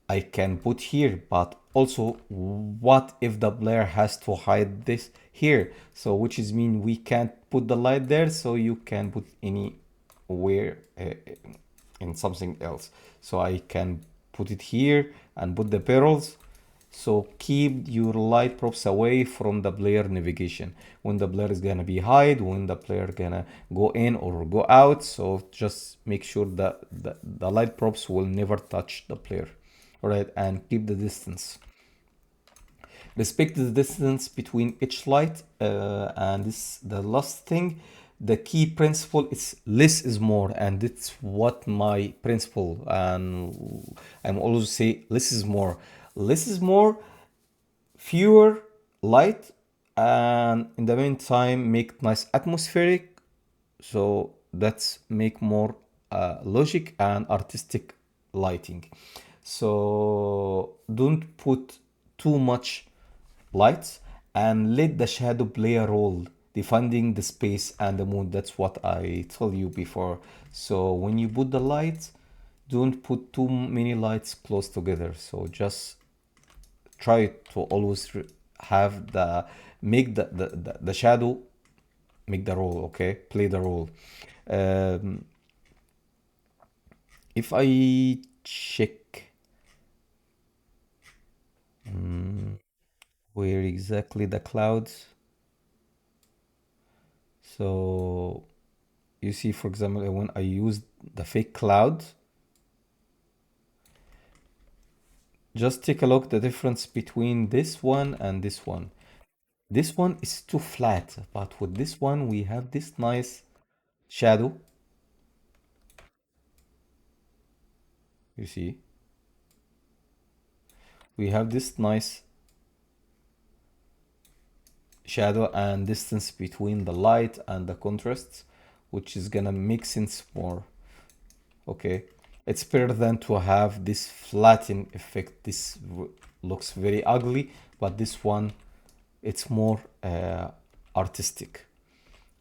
I can put here, but also what if the player has to hide this here? So which is mean we can't put the light there, so you can put anywhere in something else. So I can put it here and put the barrels. So keep your light props away from the player navigation. When the player is gonna be hide, when the player gonna go in or go out. So just make sure that the light props will never touch the player. All right, and keep the distance. Respect the distance between each light, and this the last thing. The key principle is less is more, and it's what my principle, and I'm always say less is more. Less is more, fewer light, and in the meantime make nice atmospheric. So that's make more logic and artistic lighting. So don't put too much lights and let the shadow play a role defending the space and the moon. That's what I told you before. So when you put the lights, don't put too many lights close together. So just try to always have the make the shadow make the role, okay, play the role. um, if I check where exactly the clouds, so you see, for example, when I use the fake cloud, just take a look the difference between this one and this one. This one is too flat, but with this one we have this nice shadow. You see, we have this nice shadow and distance between the light and the contrasts, which is gonna make sense more. Okay, it's better than to have this flattening effect. This looks very ugly, but this one, it's more artistic.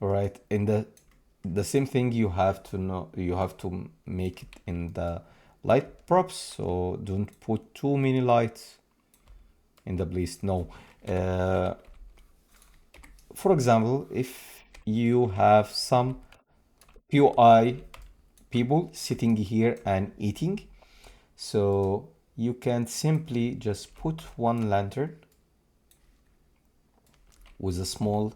All right, in the same thing, you have to know, you have to make it in the light props. So don't put too many lights in the place. No, for example, if you have some POI people sitting here and eating, so you can simply just put one lantern with a small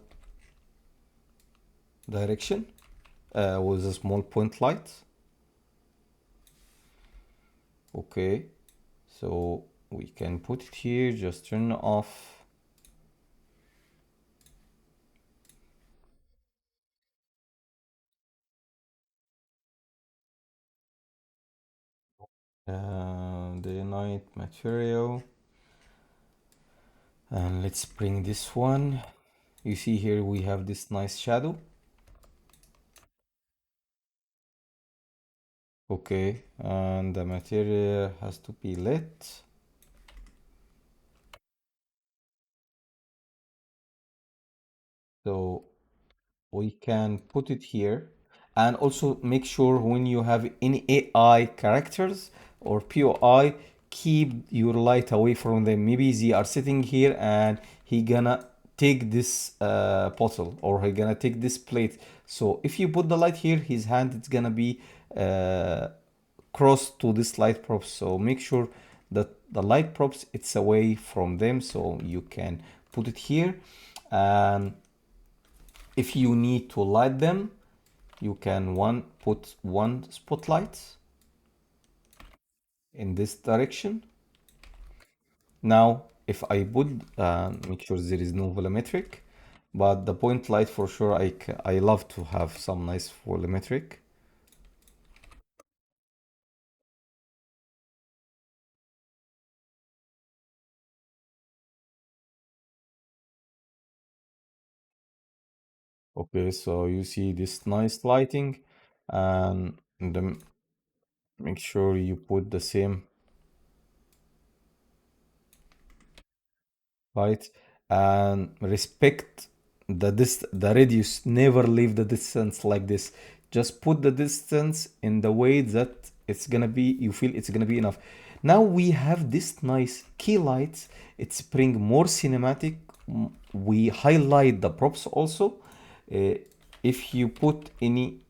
direction, with a small point light. Okay, so we can put it here, just turn off. The night material, and let's bring this one. You see here we have this nice shadow. Okay, and the material has to be lit. So we can put it here, and also make sure when you have any AI characters or POI, keep your light away from them. Maybe they are sitting here and he gonna take this bottle, or he gonna take this plate. So if you put the light here, his hand is gonna be uh, cross to this light props, so make sure that the light props it's away from them, so you can put it here. And if you need to light them, you can put one spotlight in this direction. Now if I put make sure there is no volumetric, but the point light for sure, I love to have some nice volumetric. Okay, so you see this nice lighting, and then make sure you put the same light, and respect the radius. Never leave the distance like this. Just put the distance in the way that it's gonna be, you feel it's gonna be enough. Now we have this nice key lights. It's bring more cinematic. We highlight the props also. Uh, if you put any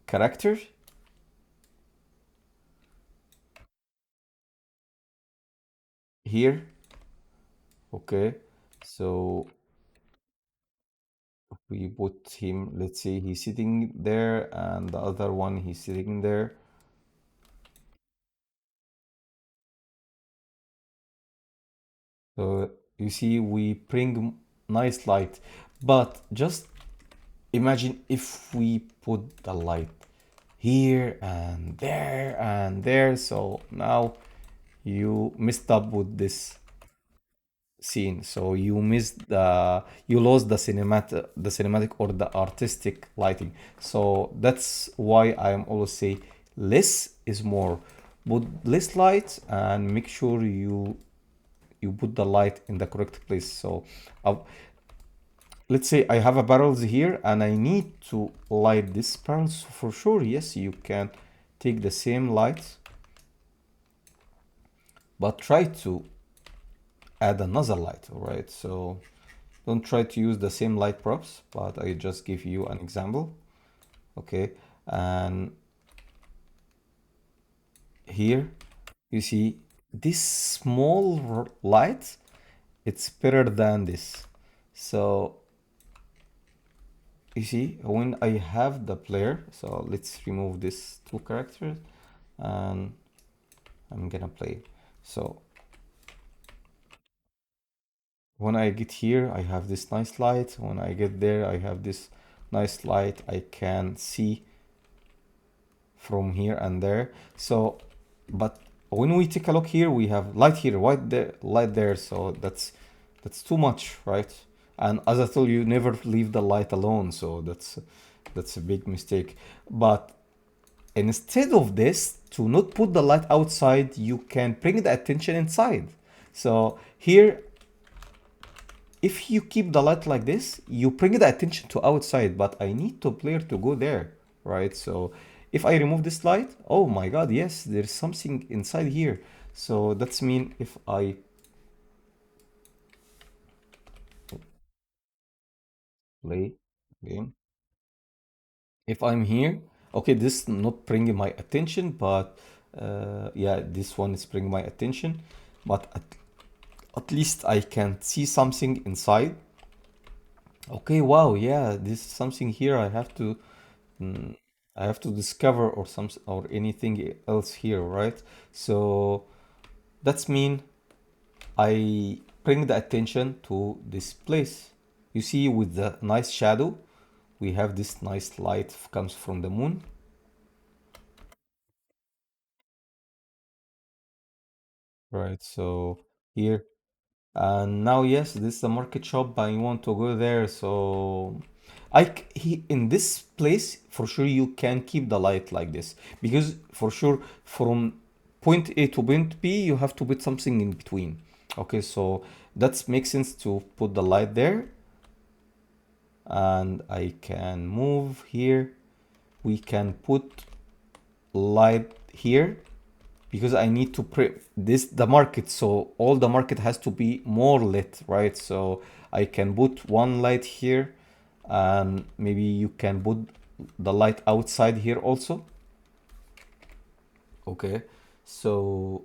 character here, okay, so we put him, let's say he's sitting there and the other one he's sitting there. So you see we bring nice light, but just imagine if we put the light here and there, so now you messed up with this scene. So you missed you lost the cinematic or the artistic lighting. So that's why I'm always say less is more. Put less light and make sure you put the light in the correct place. So uh, let's say I have a barrels here and I need to light this barrels. For sure, yes, you can take the same light, but try to add another light. All right, so don't try to use the same light props, but I just give you an example. Okay, and here you see this small light, it's better than this. So you see when I have the player, so let's remove this two characters and I'm gonna play. So when I get here, I have this nice light. When I get there, I have this nice light. I can see from here and there. So, but when we take a look here, we have light here, white there, light there. So that's too much, right? And as I told you, never leave the light alone. So that's a big mistake. But instead of this, to not put the light outside, you can bring the attention inside. So here, if you keep the light like this, you bring the attention to outside, but I need the player to go there, right? So if I remove this light, oh my God, yes, there's something inside here. So that's mean if I play game, if I'm here, okay, this not bringing my attention, but yeah, this one is bringing my attention, but at least I can see something inside. Okay, wow, yeah, this is something here mm, I have to discover or some or anything else here, right? So that's mean I bring the attention to this place. You see, with the nice shadow, we have this nice light comes from the moon, right? So here, and now, yes, this is a market shop. I want to go there. So in this place, for sure, you can keep the light like this. Because for sure, from point A to point B, you have to put something in between. Okay, so that makes sense to put the light there. And I can move here. We can put light here because I need to this the market, so all the market has to be more lit, right? So I can put one light here, and maybe you can put the light outside here also. Okay, so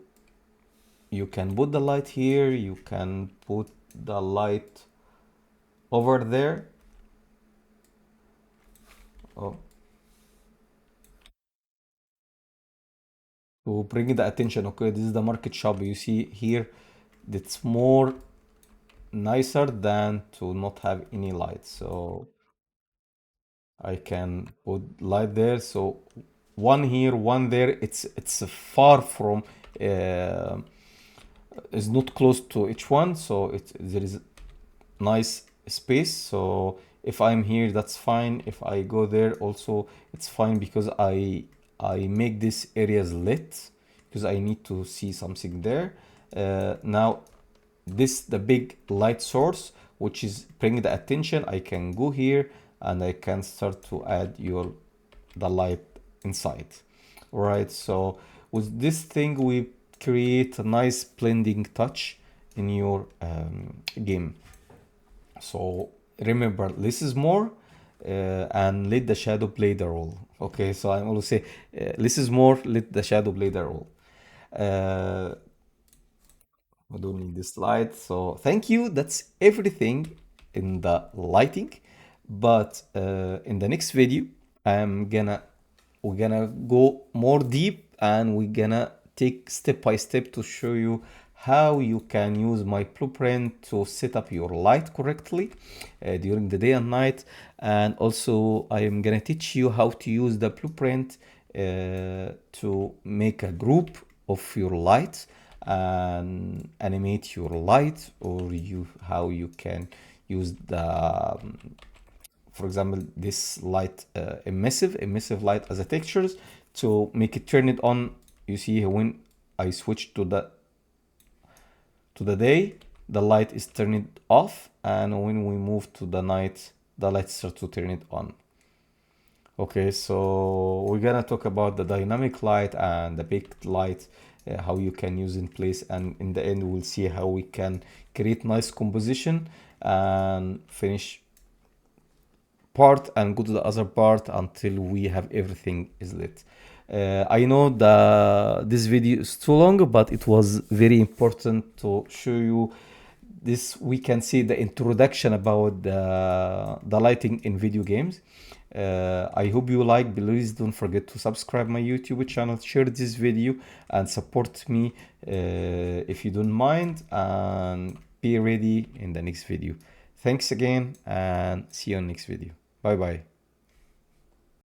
you can put the light here, you can put the light over there. Oh, to bring the attention. Okay, this is the market shop. You see here, it's more nicer than to not have any light. So I can put light there. So one here, one there. It's far from, uh, is not close to each one. So there is nice space. So if I'm here, that's fine. If I go there also, it's fine, because I make this areas lit because I need to see something there. Now this the big light source which is bringing the attention. I can go here and I can start to add the light inside. All right, so with this thing we create a nice blending touch in your game. So remember, less is more, and let the shadow play the role. Okay, so I always say less is more, let the shadow play the role. Uh, I don't need this light. So thank you. That's everything in the lighting. But in the next video, we're gonna go more deep, and we're gonna take step by step to show you how you can use my blueprint to set up your light correctly during the day and night. And also I am gonna teach you how to use the blueprint to make a group of your light and animate your light, or how you can use the for example this light, emissive light as a textures, to make it turn it on. You see when I switch to the day, the light is turned off, and when we move to the night, the light starts to turn it on. Okay, so we're gonna talk about the dynamic light and the big light, how you can use in place, and in the end we'll see how we can create nice composition and finish part and go to the other part until we have everything is lit. I know this video is too long, but it was very important to show you this. We can see the introduction about the lighting in video games. I hope you like. Please don't forget to subscribe my YouTube channel, share this video, and support me if you don't mind, and be ready in the next video. Thanks again, and see you on next video. Bye bye.